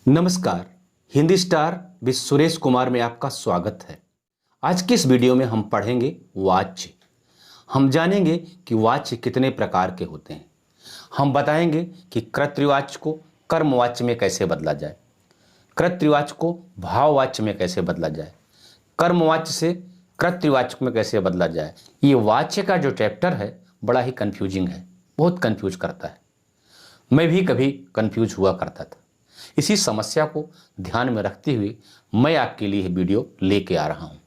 नमस्कार। Hindi star with Suresh Kumar में आपका स्वागत है। आज की इस वीडियो में हम पढ़ेंगे वाच्य। हम जानेंगे कि वाच्य कितने प्रकार के होते हैं। हम बताएंगे कि कर्तृवाच्य को कर्मवाच्य में कैसे बदला जाए, कर्तृवाच्य को भाववाच्य में कैसे बदला जाए, कर्मवाच्य से कर्तृवाच्य में कैसे बदला जाए। ये वाच्य का जो चैप्टर है बड़ा ही कंफ्यूजिंग है, बहुत कंफ्यूज करता है। मैं भी कभी कंफ्यूज हुआ करता था। इसी समस्या को ध्यान में रखते हुए मैं आपके लिए वीडियो लेके आ रहा हूं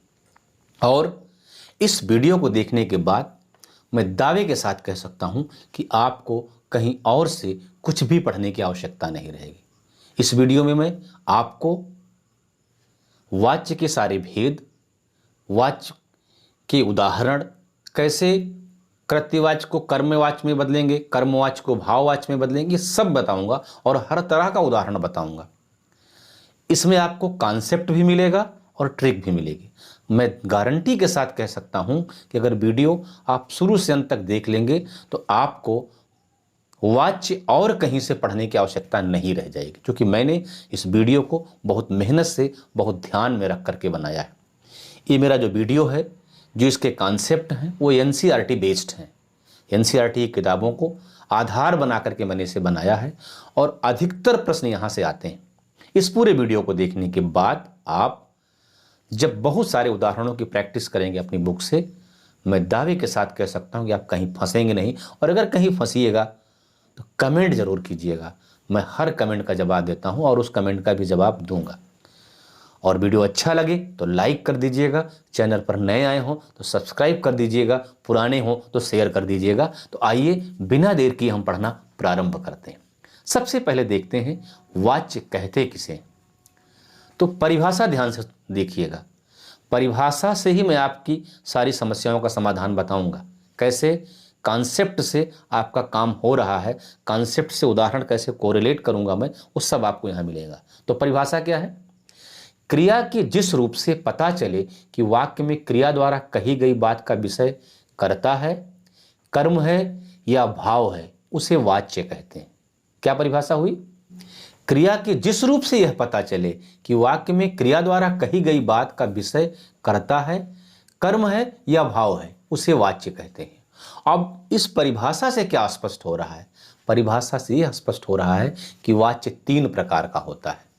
और इस वीडियो को देखने के बाद मैं दावे के साथ कह सकता हूं कि आपको कहीं और से कुछ भी पढ़ने की आवश्यकता नहीं रहेगी। इस वीडियो में मैं आपको वाच्य के सारे भेद, वाच्य के उदाहरण, कैसे कर्तृवाच्य को कर्मवाच्य में बदलेंगे, कर्मवाच्य को भाववाच्य में बदलेंगे, सब बताऊंगा और हर तरह का उदाहरण बताऊंगा। इसमें आपको कॉन्सेप्ट भी मिलेगा और ट्रिक भी मिलेगी। मैं गारंटी के साथ कह सकता हूं कि अगर वीडियो आप शुरू से अंत तक देख लेंगे तो आपको वाच्य और कहीं से पढ़ने की आवश्यकता नहीं रह जाएगी, क्योंकि मैंने इस वीडियो को बहुत मेहनत से, बहुत ध्यान में रख करके बनाया है। ये मेरा जो वीडियो है, जो इसके कॉन्सेप्ट हैं वो एनसीईआरटी बेस्ड हैं। एनसीईआरटी की किताबों को आधार बना करके मैंने इसे बनाया है और अधिकतर प्रश्न यहाँ से आते हैं। इस पूरे वीडियो को देखने के बाद आप जब बहुत सारे उदाहरणों की प्रैक्टिस करेंगे अपनी बुक से, मैं दावे के साथ कह सकता हूँ कि आप कहीं फंसेंगे नहीं। और अगर कहीं फंसिएगा तो कमेंट जरूर कीजिएगा। मैं हर कमेंट का जवाब देता हूँ और उस कमेंट का भी जवाब दूंगा। और वीडियो अच्छा लगे तो लाइक कर दीजिएगा, चैनल पर नए आए हों तो सब्सक्राइब कर दीजिएगा, पुराने हों तो शेयर कर दीजिएगा। तो आइए बिना देर किए हम पढ़ना प्रारंभ करते हैं। सबसे पहले देखते हैं वाच्य कहते किसे। तो परिभाषा ध्यान से देखिएगा। परिभाषा से ही मैं आपकी सारी समस्याओं का समाधान बताऊंगा। कैसे कॉन्सेप्ट से आपका काम हो रहा है, कॉन्सेप्ट से उदाहरण कैसे कोरिलेट करूंगा मैं, वो सब आपको यहाँ मिलेगा। तो परिभाषा क्या है? क्रिया के जिस रूप से पता चले कि वाक्य में क्रिया द्वारा कही गई बात का विषय कर्ता है, कर्म है या भाव है, उसे वाच्य कहते हैं। क्या परिभाषा हुई? क्रिया के जिस रूप से यह पता चले कि वाक्य में क्रिया द्वारा कही गई बात का विषय कर्ता है, कर्म है या भाव है, उसे वाच्य कहते हैं। अब इस परिभाषा से क्या स्पष्ट हो रहा है? परिभाषा से यह स्पष्ट हो रहा है कि वाच्य 3 प्रकार का होता है।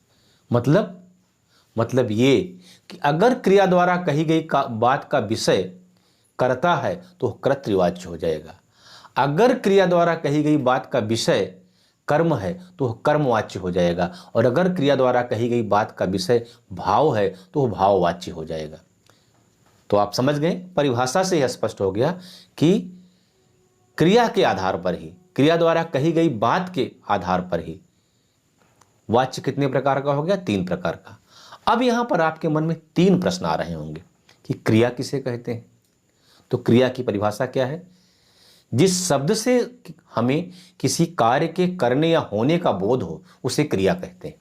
मतलब ये कि अगर क्रिया द्वारा कही गई बात का विषय कर्ता है तो कर्तृवाच्य हो जाएगा। अगर क्रिया द्वारा कही गई बात का विषय कर्म है तो कर्मवाच्य हो जाएगा। और अगर क्रिया द्वारा कही गई बात का विषय भाव है तो भाववाच्य हो जाएगा। तो आप समझ गए, परिभाषा से यह स्पष्ट हो गया कि क्रिया के आधार पर ही, क्रिया द्वारा कही गई बात के आधार पर ही वाच्य कितने प्रकार का हो गया? 3 प्रकार का। अब यहां पर आपके मन में 3 प्रश्न आ रहे होंगे कि क्रिया किसे कहते हैं। तो क्रिया की परिभाषा क्या है? जिस शब्द से हमें किसी कार्य के करने या होने का बोध हो उसे क्रिया कहते हैं।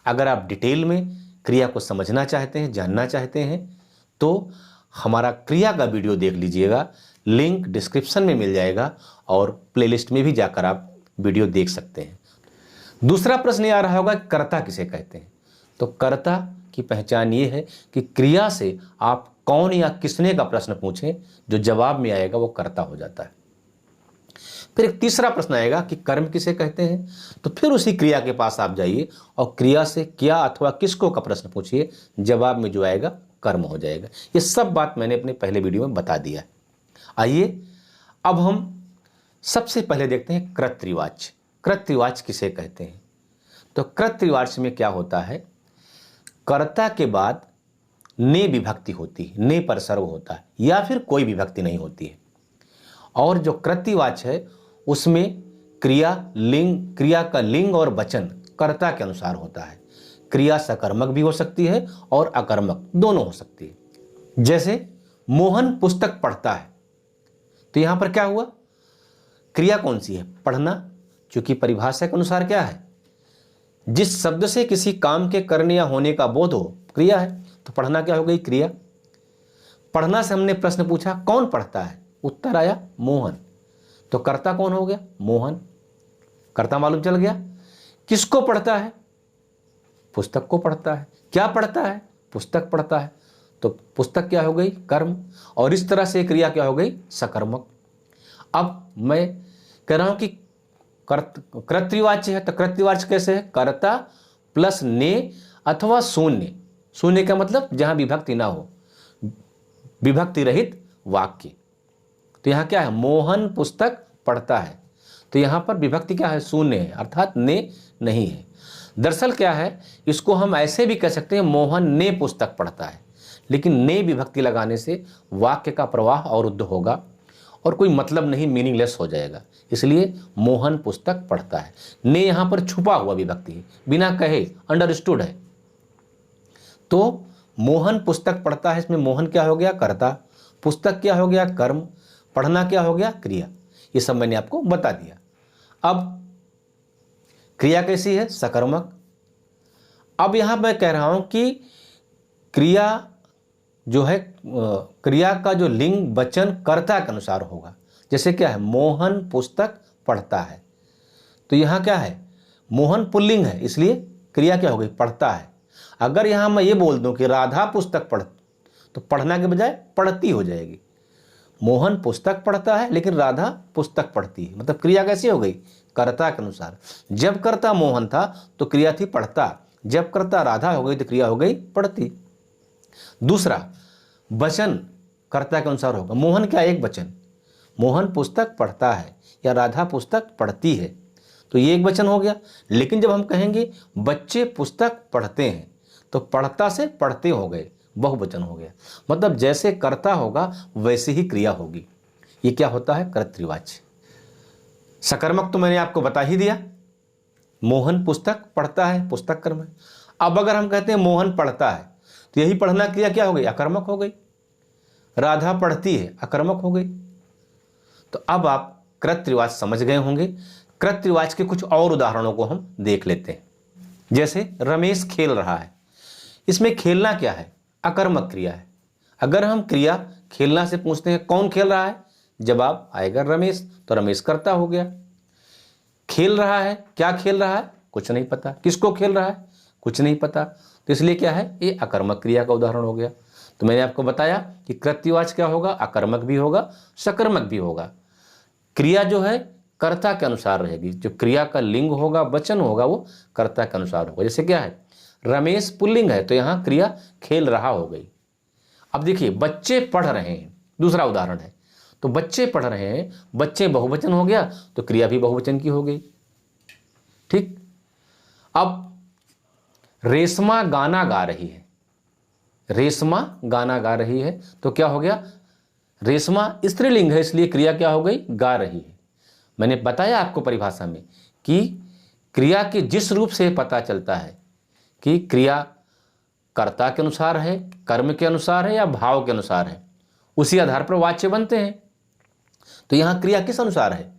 अगर आप डिटेल में क्रिया को समझना चाहते हैं, जानना चाहते हैं, तो हमारा क्रिया का वीडियो देख लीजिएगा, लिंक डिस्क्रिप्शन में मिल जाएगा और प्लेलिस्ट में भी जाकर आप वीडियो देख सकते हैं। दूसरा प्रश्न ये आ रहा होगा कि कर्ता किसे कहते हैं। तो कर्ता की पहचान ये है कि क्रिया से आप कौन या किसने का प्रश्न पूछें, जो जवाब में आएगा वो कर्ता हो जाता है। फिर एक तीसरा प्रश्न आएगा कि कर्म किसे कहते हैं। तो फिर उसी क्रिया के पास आप जाइए और क्रिया से क्या अथवा किसको का प्रश्न पूछिए, जवाब में जो आएगा कर्म हो जाएगा। ये सब बात मैंने अपने पहले वीडियो में बता दिया है। आइए अब हम सबसे पहले देखते हैं कर्तृवाच्य। कर्तृवाच्य किसे कहते हैं? तो कर्तृवाच्य में क्या होता है? कर्ता के बाद ने विभक्ति होती है, ने पर सर्व होता है, या फिर कोई विभक्ति नहीं होती है। और जो कर्तृवाच्य है उसमें क्रिया का लिंग और वचन कर्ता के अनुसार होता है। क्रिया सकर्मक भी हो सकती है और अकर्मक, दोनों हो सकती है। जैसे मोहन पुस्तक पढ़ता है, तो यहां पर क्या हुआ? क्रिया कौन सी है? पढ़ना। क्योंकि परिभाषा के अनुसार क्या है? जिस शब्द से किसी काम के करने या होने का बोध हो, क्रिया है। तो पढ़ना क्या हो गई? क्रिया। पढ़ना से हमने प्रश्न पूछा कौन पढ़ता है, उत्तर आया मोहन। तो कर्ता कौन हो गया? मोहन। कर्ता मालूम चल गया। किसको पढ़ता है? पुस्तक को पढ़ता है। क्या पढ़ता है? पुस्तक पढ़ता है। तो पुस्तक क्या हो गई? कर्म। और इस तरह से क्रिया क्या हो गई? सकर्मक। अब मैं कह रहा हूं कि कर्तृवाच्य है, तो कर्तृवाच्य कैसे है? कर्ता प्लस ने अथवा शून्य। शून्य का मतलब जहां विभक्ति ना हो, विभक्ति रहित वाक्य। तो यहां क्या है? मोहन पुस्तक पढ़ता है। तो यहां पर विभक्ति क्या है? शून्य है, अर्थात ने नहीं है। दरअसल क्या है, इसको हम ऐसे भी कह सकते हैं, मोहन ने पुस्तक पढ़ता है, लेकिन ने विभक्ति लगाने से वाक्य का प्रवाह अवरुद्ध होगा और कोई मतलब नहीं, मीनिंगलेस हो जाएगा। इसलिए मोहन पुस्तक पढ़ता है। ने यहां पर छुपा हुआ विभक्ति है, बिना कहे अंडरस्टूड है। तो मोहन पुस्तक पढ़ता है, इसमें मोहन क्या हो गया? कर्ता, पुस्तक क्या हो गया? कर्म, पढ़ना क्या हो गया? क्रिया। ये सब मैंने आपको बता दिया। अब क्रिया कैसी है? सकर्मक। अब यहां मैं कह रहा हूं कि क्रिया जो है, क्रिया का जो लिंग वचन कर्ता के अनुसार होगा। जैसे क्या है? मोहन पुस्तक पढ़ता है, तो यहां क्या है? मोहन पुल्लिंग है, इसलिए क्रिया क्या हो गई? पढ़ता है। अगर यहां मैं ये बोल दूं कि राधा पुस्तक पढ़, तो पढ़ना के बजाय पढ़ती हो जाएगी। मोहन पुस्तक पढ़ता है लेकिन राधा पुस्तक पढ़ती है, मतलब क्रिया कैसी हो गई? कर्ता के अनुसार। जब कर्ता मोहन था तो क्रिया थी पढ़ता, जब कर्ता राधा हो गई तो क्रिया हो गई पढ़ती। दूसरा, वचन कर्ता के अनुसार होगा। मोहन क्या? एक वचन। मोहन पुस्तक पढ़ता है या राधा पुस्तक पढ़ती है, तो ये एक वचन हो गया। लेकिन जब हम कहेंगे बच्चे पुस्तक पढ़ते हैं, तो पढ़ता से पढ़ते हो गए, बहुवचन हो गया। मतलब जैसे कर्ता होगा वैसे ही क्रिया होगी। ये क्या होता है? कर्तृवाच्य। सकर्मक तो मैंने आपको बता ही दिया, मोहन पुस्तक पढ़ता है, पुस्तक कर्म है। अब अगर हम कहते हैं मोहन पढ़ता है, तो यही पढ़ना क्रिया क्या हो गई? अकर्मक हो गई। राधा पढ़ती है, अकर्मक हो गई। तो अब आप कृतवाच्य समझ गए होंगे। कृतवाच्य के कुछ और उदाहरणों को हम देख लेते हैं। जैसे रमेश खेल रहा है, इसमें खेलना क्या है? अकर्मक क्रिया है। अगर हम क्रिया खेलना से पूछते हैं कौन खेल रहा है, जवाब आएगा रमेश, तो रमेश कर्ता हो गया। खेल रहा है, क्या खेल रहा है? कुछ नहीं पता। किसको खेल रहा है? कुछ नहीं पता। तो इसलिए क्या है? ये अकर्मक क्रिया का उदाहरण हो गया। तो मैंने आपको बताया कि कृतवाच्य क्या होगा? अकर्मक भी होगा, सकर्मक भी होगा। क्रिया जो है कर्ता के अनुसार रहेगी। जो क्रिया का लिंग होगा, वचन होगा, वो कर्ता के अनुसार होगा। जैसे क्या है? रमेश पुल्लिंग है, तो यहां क्रिया खेल रहा हो गई। अब देखिए, बच्चे पढ़ रहे हैं, दूसरा उदाहरण है। तो बच्चे पढ़ रहे हैं, बच्चे बहुवचन हो गया, तो क्रिया भी बहुवचन की हो गई। ठीक। अब रेशमा गाना गा रही है, रेशमा गाना गा रही है, तो क्या हो गया? रेशमा स्त्रीलिंग है, इसलिए क्रिया क्या हो गई? गा रही है। मैंने बताया आपको परिभाषा में कि क्रिया के जिस रूप से पता चलता है कि क्रिया कर्ता के अनुसार है, कर्म के अनुसार है या भाव के अनुसार है, उसी आधार पर वाच्य बनते हैं। तो यहां क्रिया किस अनुसार है?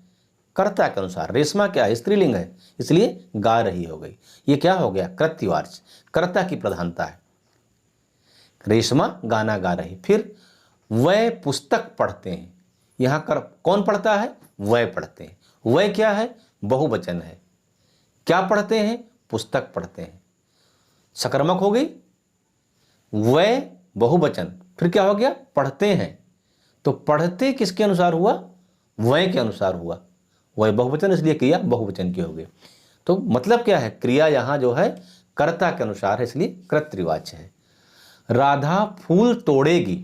कर्ता के अनुसार। रेशमा क्या है? स्त्रीलिंग है, इसलिए गा रही हो गई। ये क्या हो गया? कृतवाच्य, कर्ता की प्रधानता है। रेशमा गाना गा रही। फिर वह पुस्तक पढ़ते हैं, यहां कौन पढ़ता है? वह पढ़ते हैं। वह क्या है? बहुवचन है। क्या पढ़ते हैं? पुस्तक पढ़ते हैं। सकर्मक हो गई। वह बहुवचन, फिर क्या हो गया? पढ़ते हैं। तो पढ़ते किसके अनुसार हुआ? वह के अनुसार हुआ। वह बहुवचन, इसलिए क्रिया बहुवचन की हो गई। तो मतलब क्या है? क्रिया यहां जो है कर्ता के अनुसार है, इसलिए कृतवाच्य है। राधा फूल तोड़ेगी,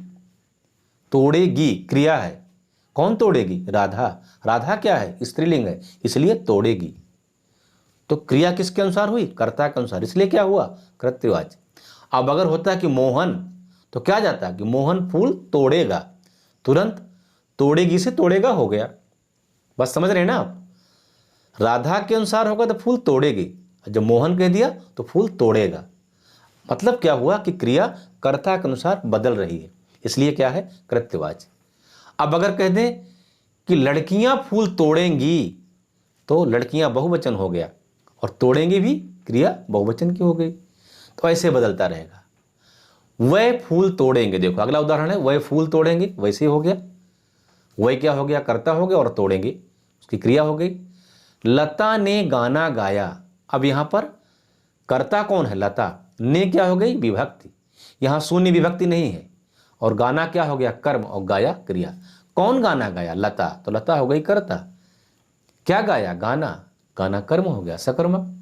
तोड़ेगी क्रिया है। कौन तोड़ेगी? राधा। राधा क्या है? स्त्रीलिंग है, इसलिए तोड़ेगी। तो क्रिया किसके अनुसार हुई? कर्ता के अनुसार, इसलिए क्या हुआ? कृतवाच्य। अब अगर होता है कि मोहन, तो क्या जाता है कि मोहन फूल तोड़ेगा, तुरंत तोड़ेगी से तोड़ेगा हो गया। बस समझ रहे हैं ना आप? राधा के अनुसार होगा तो फूल तोड़ेगी, जब मोहन कह दिया तो फूल तोड़ेगा। मतलब क्या हुआ कि क्रिया कर्ता के अनुसार बदल रही है, इसलिए क्या है? कृतवाच्य। अब अगर कह दें कि लड़कियां फूल तोड़ेंगी, तो लड़कियां बहुवचन हो गया और तोड़ेंगी भी क्रिया बहुवचन की हो गई। तो ऐसे बदलता रहेगा। वह फूल तोड़ेंगे, देखो अगला उदाहरण है, वह फूल तोड़ेंगे, वैसे ही हो गया। वह क्या हो गया? कर्ता हो गया और तोड़ेंगे उसकी क्रिया हो गई। लता ने गाना गाया, अब यहां पर कर्ता कौन है? लता। ने क्या हो गई? विभक्ति। यहाँ शून्य विभक्ति नहीं है। और गाना क्या हो गया? कर्म। और गाया क्रिया। कौन गाना गाया? लता। तो लता हो गई कर्ता। क्या गाया? गाना। गाना कर्म हो गया, सकर्मक।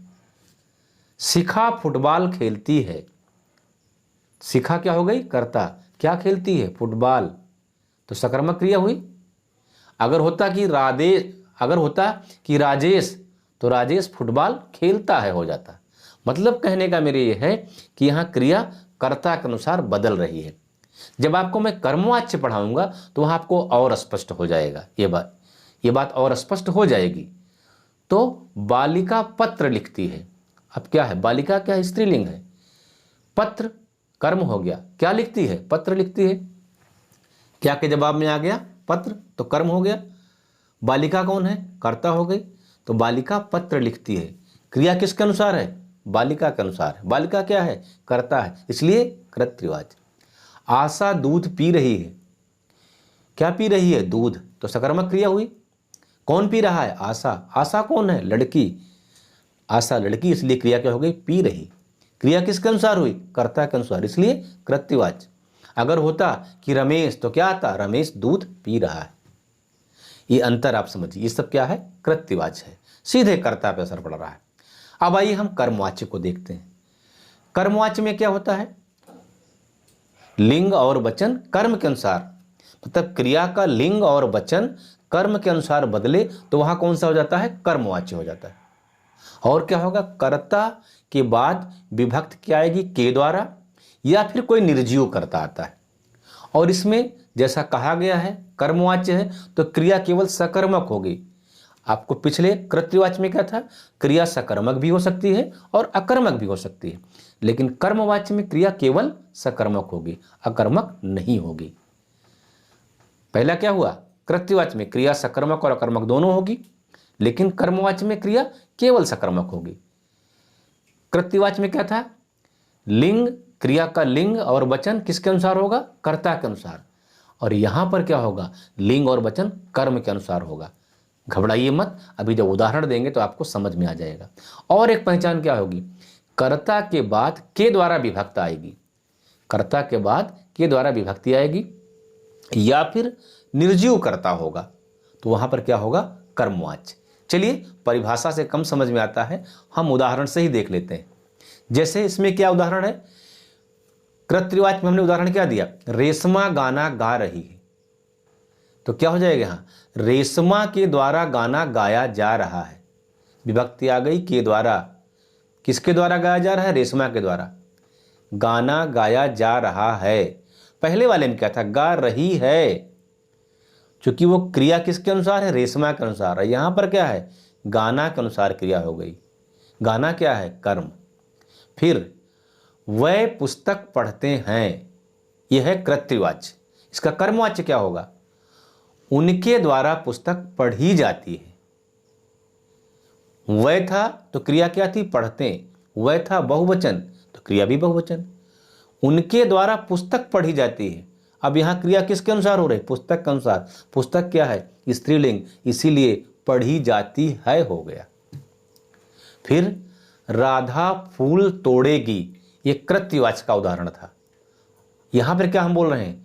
शिखा फुटबॉल खेलती है। शिखा क्या हो गई? कर्ता। क्या खेलती है? फुटबॉल। तो सकर्मक क्रिया हुई। अगर होता कि राजेश, तो राजेश फुटबॉल खेलता है हो जाता। मतलब कहने का मेरे ये है कि यहाँ क्रिया कर्ता के अनुसार बदल रही है। जब आपको मैं कर्मवाच्य पढ़ाऊंगा तो वहाँ आपको और स्पष्ट हो जाएगा ये बात और स्पष्ट हो जाएगी। तो बालिका पत्र लिखती है। अब क्या है? बालिका क्या है? स्त्रीलिंग है। पत्र कर्म हो गया। क्या लिखती है? पत्र लिखती है। क्या के जवाब में आ गया? पत्र। तो कर्म हो गया। बालिका कौन है? कर्ता हो गई। तो बालिका पत्र लिखती है। क्रिया किसके अनुसार है? बालिका के अनुसार है। बालिका क्या है? कर्ता है, इसलिए कृतवाच्य। आशा दूध पी रही है। क्या पी रही है? दूध। तो सकर्मक क्रिया हुई। कौन पी रहा है? आशा। आशा कौन है? लड़की। आशा लड़की, इसलिए क्रिया क्या हो गई? पी रही। क्रिया किसके अनुसार हुई? कर्ता के अनुसार, इसलिए कृतवाच्य। अगर होता कि रमेश, तो क्या आता? रमेश दूध पी रहा है। ये अंतर आप समझिए। ये सब क्या है? कृतवाच्य है, सीधे कर्ता पे असर पड़ रहा है। अब आइए हम कर्मवाच्य को देखते हैं। कर्मवाच्य में क्या होता है? लिंग और वचन कर्म के अनुसार, मतलब क्रिया का लिंग और वचन कर्म के अनुसार बदले तो वहां कौन सा हो जाता है? कर्मवाच्य हो जाता है। और क्या होगा? कर्ता के बाद विभक्ति क्या आएगी? के द्वारा, या फिर कोई निर्जीव कर्ता आता है। और इसमें जैसा कहा गया है कर्मवाच्य है तो क्रिया केवल सकर्मक होगी। आपको पिछले कृतवाच्य में क्या था? क्रिया सकर्मक भी हो सकती है और अकर्मक भी हो सकती है, लेकिन कर्मवाच्य में क्रिया केवल सकर्मक होगी, अकर्मक नहीं होगी। पहला क्या हुआ? कृतवाच्य में क्रिया सकर्मक और अकर्मक दोनों होगी, लेकिन कर्मवाच्य में क्रिया केवल सकर्मक होगी। कृतवाच्य में क्या था? लिंग, क्रिया का लिंग और वचन किसके अनुसार होगा? कर्ता के अनुसार। और यहां पर क्या होगा? लिंग और वचन कर्म के अनुसार होगा। घबराइए मत, अभी जब उदाहरण देंगे तो आपको समझ में आ जाएगा। और एक पहचान क्या होगी? कर्ता के बाद के द्वारा विभक्ति आएगी। कर्ता के बाद के द्वारा विभक्ति आएगी, या फिर निर्जीव कर्ता होगा, तो वहां पर क्या होगा? कर्मवाच्य। चलिए, परिभाषा से कम समझ में आता है, हम उदाहरण से ही देख लेते हैं। जैसे इसमें क्या उदाहरण है? कृतवाच्य में हमने उदाहरण क्या दिया? रेशमा गाना गा रही है। तो क्या हो जाएगा? यहां रेशमा के द्वारा गाना गाया जा रहा है। विभक्ति आ गई के द्वारा। किसके द्वारा गाया जा रहा है? रेशमा के द्वारा। गाना गाया जा रहा है। पहले वाले में क्या था? गा रही है। क्योंकि वो क्रिया किसके अनुसार है? रेशमा के अनुसार है। यहां पर क्या है? गाना के अनुसार क्रिया हो गई। गाना क्या है? कर्म। फिर वह पुस्तक पढ़ते हैं, यह है कृतवाच्य। इसका कर्मवाच्य क्या होगा? उनके द्वारा पुस्तक पढ़ी जाती है। वह था तो क्रिया क्या थी? पढ़ते। वह था बहुवचन तो क्रिया भी बहुवचन। उनके द्वारा पुस्तक पढ़ी जाती है। अब यहां क्रिया किसके अनुसार हो रही? पुस्तक के अनुसार। पुस्तक क्या है? स्त्रीलिंग, इसीलिए पढ़ी जाती है हो गया। फिर राधा फूल तोड़ेगी, ये कृतवाच्य का उदाहरण था। यहां पर क्या हम बोल रहे हैं?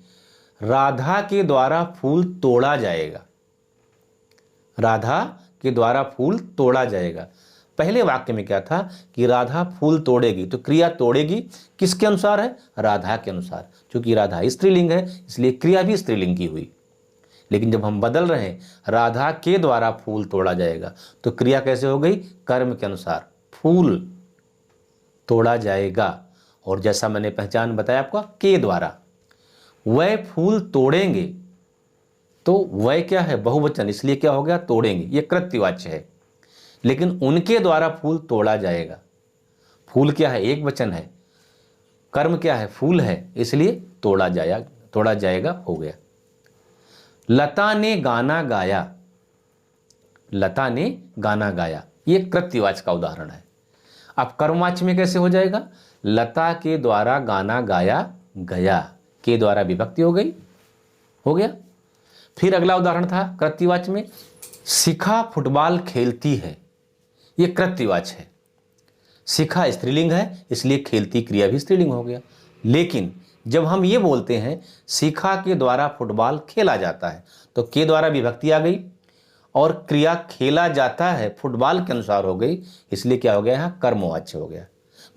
राधा के द्वारा फूल तोड़ा जाएगा। राधा के द्वारा फूल तोड़ा जाएगा। पहले वाक्य में क्या था कि राधा फूल तोड़ेगी, तो क्रिया तोड़ेगी किसके अनुसार है? राधा के अनुसार। क्योंकि राधा स्त्रीलिंग है इसलिए क्रिया भी स्त्रीलिंग की हुई। लेकिन जब हम बदल रहे हैं राधा के द्वारा फूल तोड़ा जाएगा, तो क्रिया कैसे हो गई? कर्म के अनुसार। फूल तोड़ा जाएगा। और जैसा मैंने पहचान बताया आपको के द्वारा, वह फूल तोड़ेंगे, तो वह क्या है? बहुवचन, इसलिए क्या हो गया? तोड़ेंगे, ये कृतवाच्य है। लेकिन उनके द्वारा फूल तोड़ा जाएगा। फूल क्या है? एक वचन है। कर्म क्या है? फूल है, इसलिए तोड़ा जाएगा हो गया। लता ने गाना गाया। लता ने गाना गाया, ये कृतवाच्य का उदाहरण है। अब कर्मवाच्य में कैसे हो जाएगा? लता के द्वारा गाना गाया गया, के द्वारा विभक्ति हो गई, हो गया। फिर अगला उदाहरण था कृतवाच्य में, शिखा फुटबॉल खेलती है, ये कृतवाच्य है। शिखा स्त्रीलिंग है, इसलिए खेलती क्रिया भी स्त्रीलिंग हो गया। लेकिन जब हम ये बोलते हैं शिखा के द्वारा फुटबॉल खेला जाता है, तो के द्वारा विभक्ति आ गई और क्रिया खेला जाता है फुटबॉल के अनुसार हो गई, इसलिए क्या हो गया, यहाँ कर्मवाच्य हो गया।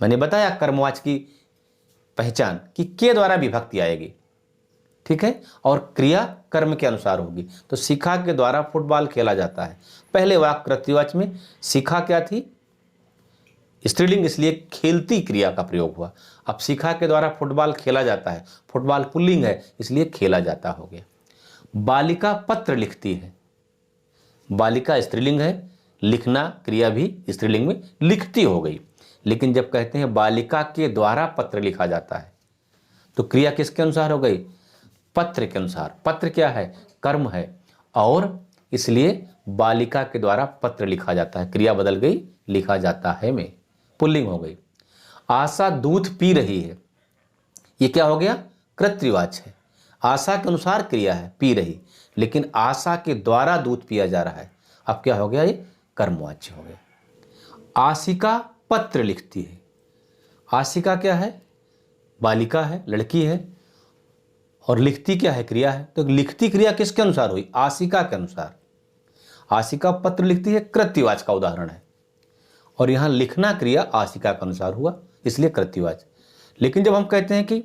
मैंने बताया कर्मवाच्य की पहचान कि के द्वारा विभक्ति आएगी, ठीक है, और क्रिया कर्म के अनुसार होगी। तो शिखा के द्वारा फुटबॉल खेला जाता है, पहले वाक्य कृत्यवाच्य में शिखा क्या थी, स्त्रीलिंग, इसलिए खेलती क्रिया का प्रयोग हुआ। अब शिखा के द्वारा फुटबॉल खेला जाता है, फुटबॉल पुल्लिंग है, इसलिए खेला जाता हो गया। बालिका पत्र लिखती है, बालिका स्त्रीलिंग है, लिखना क्रिया भी स्त्रीलिंग में लिखती हो गई। लेकिन जब कहते हैं बालिका के द्वारा पत्र लिखा जाता है, तो क्रिया किसके अनुसार हो गई, पत्र के अनुसार। पत्र क्या है, कर्म है, और इसलिए बालिका के द्वारा पत्र लिखा जाता है, क्रिया बदल गई, लिखा जाता है में पुल्लिंग हो गई। आशा दूध पी रही है, ये क्या हो गया, कृत्यवाच्य है। आशा के अनुसार क्रिया है, पी रही, लेकिन आशा के द्वारा दूध पिया जा रहा है, अब क्या हो गया, ये कर्मवाच्य हो गया। आशिका पत्र लिखती है, आशिका क्या है, बालिका है, लड़की है, और लिखती क्या है, क्रिया है। तो लिखती क्रिया किसके अनुसार हुई, आशिका के अनुसार। आशिका पत्र लिखती है, कृत्यवाच्य का उदाहरण है, और यहां लिखना क्रिया आशिका के अनुसार हुआ, इसलिए कृत्यवाच्य। लेकिन जब हम कहते हैं कि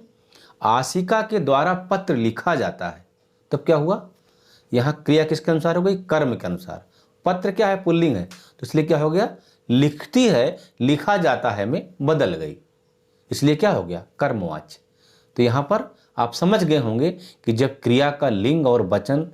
आशिका के द्वारा पत्र लिखा जाता है, तब क्या हुआ, यहां क्रिया किसके अनुसार हो गई, कर्म के अनुसार। पत्र क्या है, पुल्लिंग है, तो इसलिए क्या हो गया, लिखती है, लिखा जाता है में बदल गई, इसलिए क्या हो गया, कर्मवाच्य। तो यहां पर आप समझ गए होंगे कि जब क्रिया का लिंग और वचन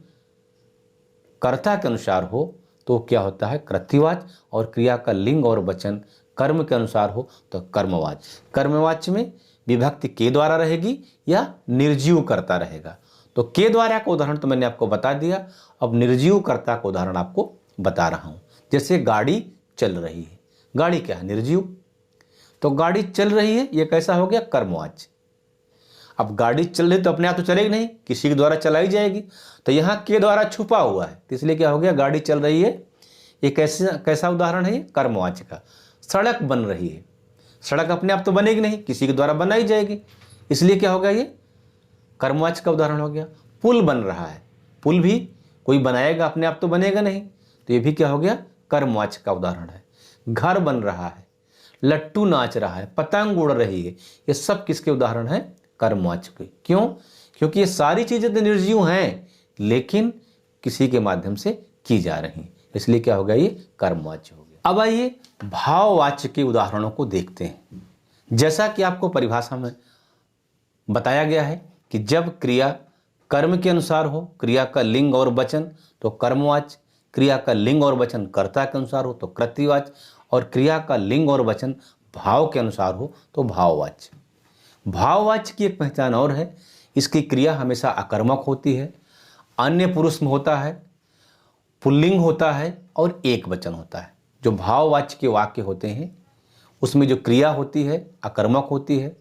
कर्ता के अनुसार हो तो क्या होता है, कृत्यवाच्य, और क्रिया का लिंग और वचन कर्म के अनुसार हो तो कर्मवाच्य। कर्मवाच्य में विभक्ति के द्वारा रहेगी या निर्जीव कर्ता रहेगा। तो के द्वारा का उदाहरण तो मैंने आपको बता दिया, अब निर्जीव कर्ता का उदाहरण आपको बता रहा हूं। जैसे गाड़ी चल रही है, गाड़ी क्या है, निर्जीव, तो गाड़ी चल रही है, यह कैसा हो गया, कर्मवाच्य। अब गाड़ी चल रही तो अपने आप तो चलेगी नहीं, किसी के द्वारा चलाई जाएगी, तो यहाँ के द्वारा छुपा हुआ है, तो इसलिए क्या हो गया, गाड़ी चल रही है, ये कैसा उदाहरण है, ये कर्मवाच्य का। सड़क बन रही है, सड़क अपने आप तो बनेगी नहीं, किसी के द्वारा बनाई जाएगी, इसलिए क्या हो गया, ये कर्मवाच्य का उदाहरण हो गया। पुल बन रहा है, पुल भी कोई बनाएगा, अपने आप तो बनेगा नहीं, तो ये भी क्या हो गया, कर्मवाच्य का उदाहरण है। घर बन रहा है, लट्टू नाच रहा है, पतंग उड़ रही है, ये सब किसके उदाहरण है, कर्मवाच्य के। क्यों, क्योंकि ये सारी चीजें तो निर्जीव हैं, लेकिन किसी के माध्यम से की जा रही, इसलिए क्या हो गया, ये कर्मवाच्य हो गया। अब आइए भाववाच्य के उदाहरणों को देखते हैं। जैसा कि आपको परिभाषा में बताया गया है कि जब क्रिया कर्म के अनुसार हो, क्रिया का लिंग और वचन तो कर्मवाच्य, क्रिया का लिंग और वचन कर्ता के अनुसार हो तो कृत्यवाच्य, और क्रिया का लिंग और वचन भाव के अनुसार हो तो भाववाच्य। भाववाच्य की एक पहचान और है, इसकी क्रिया हमेशा अकर्मक होती है, अन्य पुरुष में होता है, पुल्लिंग होता है और एक वचन होता है। जो भाववाच्य के वाक्य होते हैं उसमें जो क्रिया होती है अकर्मक होती है,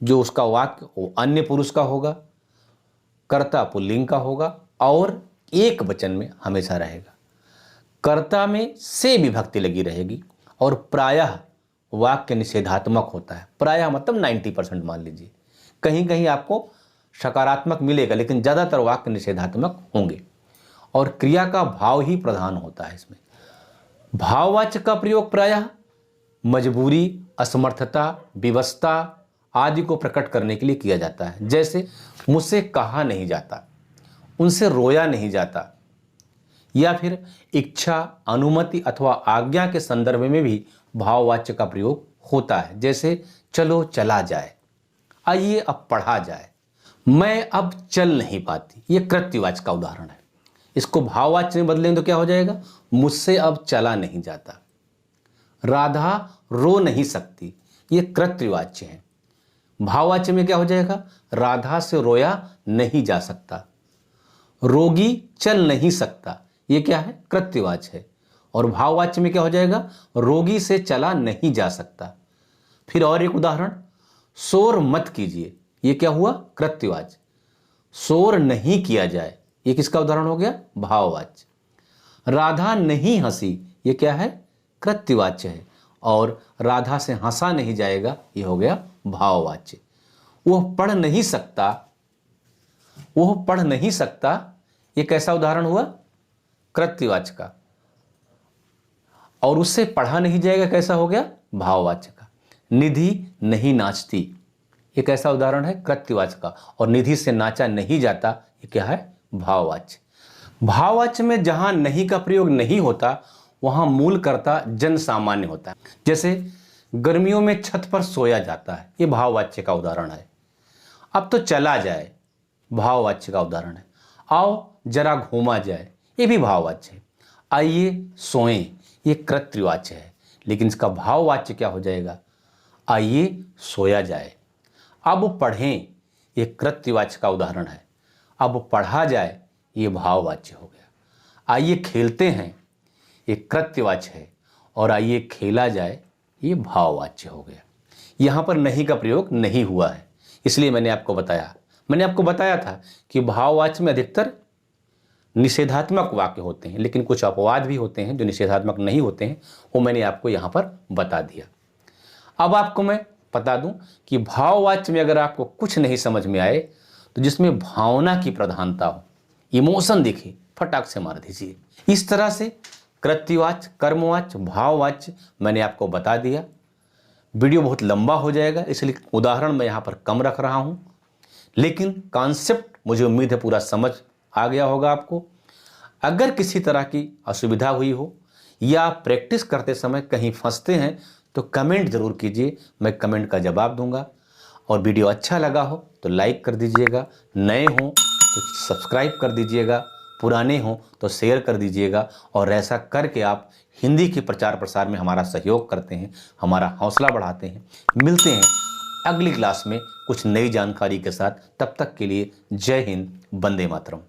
जो उसका वाक्य वो अन्य पुरुष का होगा, कर्ता पुल्लिंग का होगा, और एक वचन में हमेशा रहेगा। कर्ता में से विभक्ति लगी रहेगी, और प्रायः वाक्य निषेधात्मक होता है। प्रायः मतलब 90% मान लीजिए, कहीं कहीं आपको सकारात्मक मिलेगा, लेकिन ज़्यादातर वाक्य निषेधात्मक होंगे, और क्रिया का भाव ही प्रधान होता है इसमें। भाववाच्य का प्रयोग प्रायः मजबूरी, असमर्थता, विवशता आदि को प्रकट करने के लिए किया जाता है। जैसे मुझसे कहा नहीं जाता, उनसे रोया नहीं जाता, या फिर इच्छा, अनुमति अथवा आज्ञा के संदर्भ में भी भाववाच्य का प्रयोग होता है। जैसे चलो चला जाए, आइए अब पढ़ा जाए, मैं अब चल नहीं पाती, ये कृत्यवाच्य का उदाहरण है। इसको भाववाच्य में बदलेंगे तो क्या हो जाएगा, मुझसे अब चला नहीं जाता। राधा रो नहीं सकती, ये कृत्यवाच्य है। भाववाच्य में क्या हो जाएगा, राधा से रोया नहीं जा सकता। रोगी चल नहीं सकता, ये क्या है, कृत्यवाच्य है। और भाववाच्य में क्या हो जाएगा, रोगी से चला नहीं जा सकता। फिर और एक उदाहरण, शोर मत कीजिए, ये क्या हुआ, कृत्यवाच्य। शोर नहीं किया जाए, ये किसका उदाहरण हो गया, भाववाच्य। राधा नहीं हंसी, ये क्या है, कृत्यवाच्य है। और राधा से हंसा नहीं जाएगा, ये हो गया भाववाच्य। वह पढ़ नहीं सकता, वह पढ़ नहीं सकता, ये कैसा उदाहरण हुआ? कृत्यवाच्य का। और उससे पढ़ा नहीं जाएगा, कैसा हो गया? भाववाच्य का। निधि नहीं नाचती, ये कैसा उदाहरण है? कृत्यवाच्य का। और निधि से नाचा नहीं जाता, ये क्या है? भाववाच्य। भाववाच्य में जहां नहीं का प्रयोग नहीं होता वहां मूल कर्ता जन सामान्य होता है। जैसे गर्मियों में छत पर सोया जाता है, ये भाववाच्य का उदाहरण है। अब तो चला जाए, भाववाच्य का उदाहरण है। आओ जरा घूमा जाए, ये भी भाववाच्य है। आइए सोएं, ये कृत्यवाच्य है, लेकिन इसका भाववाच्य क्या हो जाएगा? आइए सोया जाए। अब पढ़ें, ये कृत्यवाच्य का उदाहरण है। अब पढ़ा जाए, ये भाववाच्य हो गया। आइए खेलते हैं, ये कृत्यवाच्य है। और आइए खेला जाए, ये भाववाच्य हो गया। यहाँ पर नहीं का प्रयोग नहीं हुआ है, इसलिए मैंने आपको बताया था कि भाववाच्य में अधिकतर निषेधात्मक वाक्य होते हैं, लेकिन कुछ अपवाद भी होते हैं जो निषेधात्मक नहीं होते हैं, वो मैंने आपको यहाँ पर बता दिया। अब आपको मैं बता दूं कि भाववाच्य में अगर आपको कुछ नहीं समझ में आए तो जिसमें भावना की प्रधानता हो, इमोशन दिखे, फटाक से मार दीजिए। इस तरह से कृत्यवाच्य, कर्मवाच्य, भाववाच्य मैंने आपको बता दिया। वीडियो बहुत लंबा हो जाएगा, इसलिए उदाहरण मैं यहाँ पर कम रख रहा हूँ, लेकिन कॉन्सेप्ट मुझे उम्मीद है पूरा समझ आ गया होगा आपको। अगर किसी तरह की असुविधा हुई हो या प्रैक्टिस करते समय कहीं फंसते हैं तो कमेंट ज़रूर कीजिए, मैं कमेंट का जवाब दूंगा। और वीडियो अच्छा लगा हो तो लाइक कर दीजिएगा, नए हों तो सब्सक्राइब कर दीजिएगा, पुराने हों तो शेयर कर दीजिएगा। और ऐसा करके आप हिंदी के प्रचार प्रसार में हमारा सहयोग करते हैं, हमारा हौसला बढ़ाते हैं। मिलते हैं अगली क्लास में कुछ नई जानकारी के साथ। तब तक के लिए जय हिंद, वंदे मातरम।